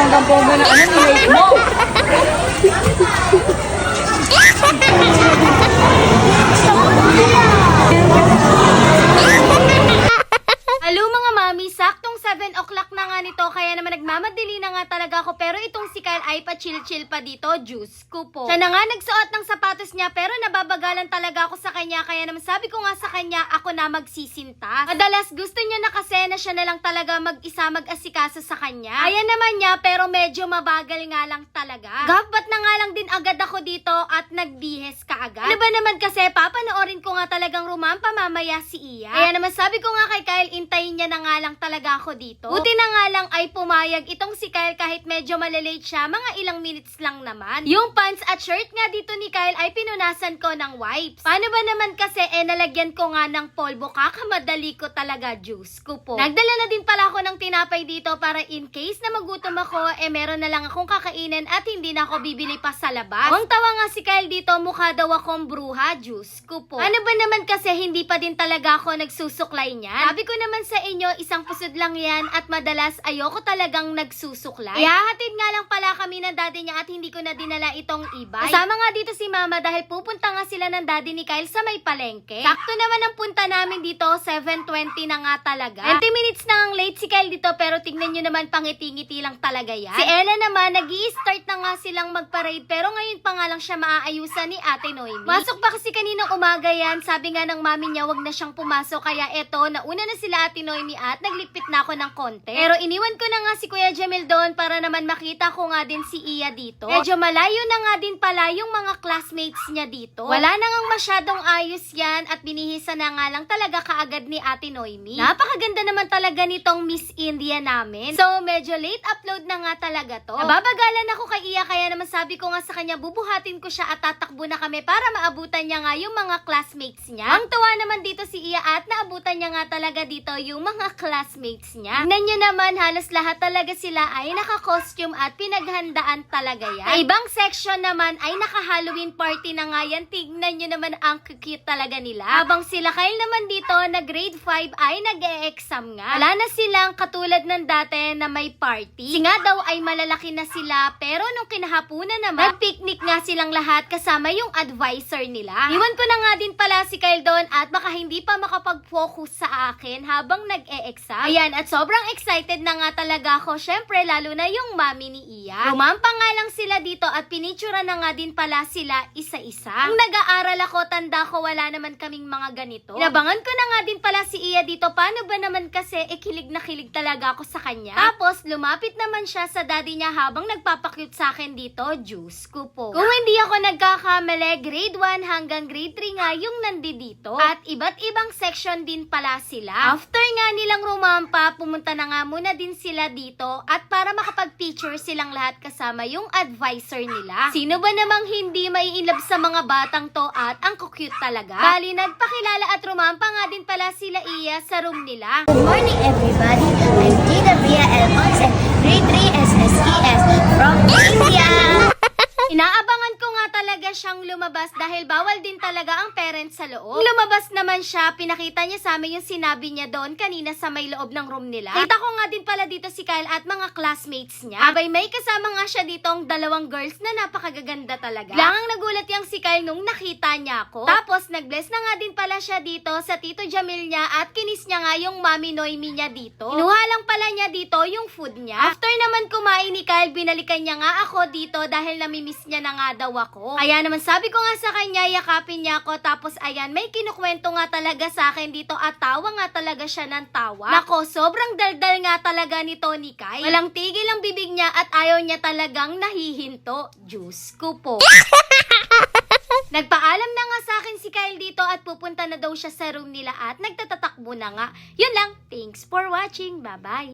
bonggang-bongga na ano, nilate mo. Hello mga mami, saktong 7 o'clock na nga nito, kaya naman nagmamadali na nga talaga ako, pero itong si Kyle ay pa-chill-chill pa dito, juice ko po. Siya na nga nagsuot ng sapatos niya, pero nababagalan talaga ako sa kanya, kaya naman sabi ko nga sa kanya, ako na magsisintas. Madalas gusto niya na kasi na siya na lang talaga mag-isa mag-asikaso sa kanya. Ayan naman niya, pero medyo mabagal nga lang talaga. Ba't na nga lang din agad ako dito at nagbihes ka agad? Ano ba naman kasi, papanoorin ko nga talagang rumampa mamaya si Iya. Kaya naman sabi ko nga kay Kyle, intayin niya na nga lang talaga ako dito. Buti na nga lang ay pumayag itong si Kyle kahit medyo malilate siya, mga ilang minutes lang naman. Yung pants at shirt nga dito ni Kyle ay pinunasan ko ng wipes. Paano ba naman kasi nalagyan ko nga ng polvo, kakamadali ko talaga, juice ko po. Nagdala na din pala ako ng tinapay dito para in case na magutom ako, meron na lang akong kakainin at hindi na ako bibili pa sa labas. Ang tawa nga si Kyle dito, mukha daw akong bruha, juice ko po. Ano ba naman kasi hindi pa din talaga ako nagsusuklay niyan? Sabi ko naman sa inyo, isang pusod lang yan at madalas ayoko talagang nagsusuklay. Ihahatid nga lang pala kami ng daddy niya at hindi ko na dinala itong e-bike. Kasama nga dito si mama dahil pupunta nga sila ng daddy ni Kyle sa may palengke. Sakto naman ang punta namin dito, 7:20 na nga talaga. 20 minutes na ang late si Kyle dito, pero tingnan nyo naman, pangiti-ngiti lang talaga yan. Si Ella naman, nag-i-start na nga silang mag-parade, pero ngayon pa nga lang siya maaayusan ni Ate Noemi. Masok pa kasi kaninang umaga yan, sabi nga ng mami niya wag na siyang pumasok, kaya eto, nauna na sila Ate Noemi at naglipit na ako ng konti. Pero iniwan ko na nga si Kuya Jamil doon para naman makita ko nga din si Iya dito. Medyo malayo na nga din pala yung mga classmates niya dito. Wala na ngang masyadong ayos yan at binihisa na nga lang talaga kaagad ni Ate Noemi. Napakaganda naman talaga nitong Miss India namin. So, medyo late upload na nga talaga to. Nababagalan ako kay Iya, kaya naman sabi ko nga sa kanya, bubuhatin ko siya at tatakbo na kami para maabutan niya nga yung mga classmates niya. Ang tuwa naman dito si Iya at naabutan niya nga talaga dito yung mga classmates niya. Tignan niyo naman, halos lahat talaga sila ay naka-costume at pinaghandaan talaga yan. Sa ibang section naman ay naka-Halloween party na nga yan. Tignan niyo naman ang cute talaga nila. Habang sila Kyle naman dito na grade 5 ay nag-e-exam nga. Wala na silang katulad ng dati na may party. Kasi nga daw ay malalaki na sila, pero nung kinahapunan naman, nag-picnic nga silang lahat kasama yung advisor nila. Iwan ko na nga din pala si Kyle doon at baka hindi pa makapag-focus sa akin habang nag-e-exam. Ayan, at sobrang excited na nga talaga ako. Syempre, lalo na yung mami ni Iya. Rumampa nga lang sila dito at pinitsura na nga din pala sila isa-isa. Nung nag-aaral ako, tanda ko wala naman kaming mga ganito. Inabangan ko na nga din pala si Iya dito. Paano ba naman kasi, kilig na kilig talaga ako sa kanya. Tapos, lumapit naman siya sa daddy niya habang nagpapakyut sa akin dito, juice ko po. Kung hindi ako nagkakamali, grade 1 hanggang grade 3 nga yung nandito. At iba't ibang section din pala sila. After nga nilang rumampa, pumunta na nga muna din sila dito at para makapag-picture silang lahat kasama yung advisor nila. Sino ba namang hindi maiinlove sa mga batang to at ang cute talaga? Bali, nagpakilala at rumampa nga din pala sila Iya sa room nila. Good morning, everybody. I'm Gina Bia Elmons and grade 3 SSES from India. Inaabangan ko nga talaga siyang lumabas dahil bawal din talaga ang parents sa loob. Lumabas naman siya, pinakita niya sa amin yung sinabi niya doon kanina sa may loob ng room nila. Kita ko nga din pala dito si Kyle at mga classmates niya. Abay, may kasama nga siya ditong dalawang girls na napakagaganda talaga. Biglang nagulat yung si Kyle nung nakita niya ako. Tapos, nag-bless na nga din pala siya dito sa Tito Jamil niya at kinis niya nga yung Mami Noemi niya dito. Inuha lang pala niya dito yung food niya. After naman kumain ni Kyle, binalikan niya nga ako dito dahil namimiss niya na nga daw ako. Kaya naman sabi ko nga sa kanya, yakapin niya ako. Tapos ayan, may kinukwento nga talaga sa akin dito at tawa nga talaga siya ng tawa. Nako, sobrang daldal nga talaga ni Tony Kyle. Walang tigil ang bibig niya at ayaw niya talagang nahihinto. Diyos ko po. Nagpaalam na nga sa akin si Kyle dito at pupunta na daw siya sa room nila at nagtatatakbo na nga. Yun lang. Thanks for watching. Bye-bye.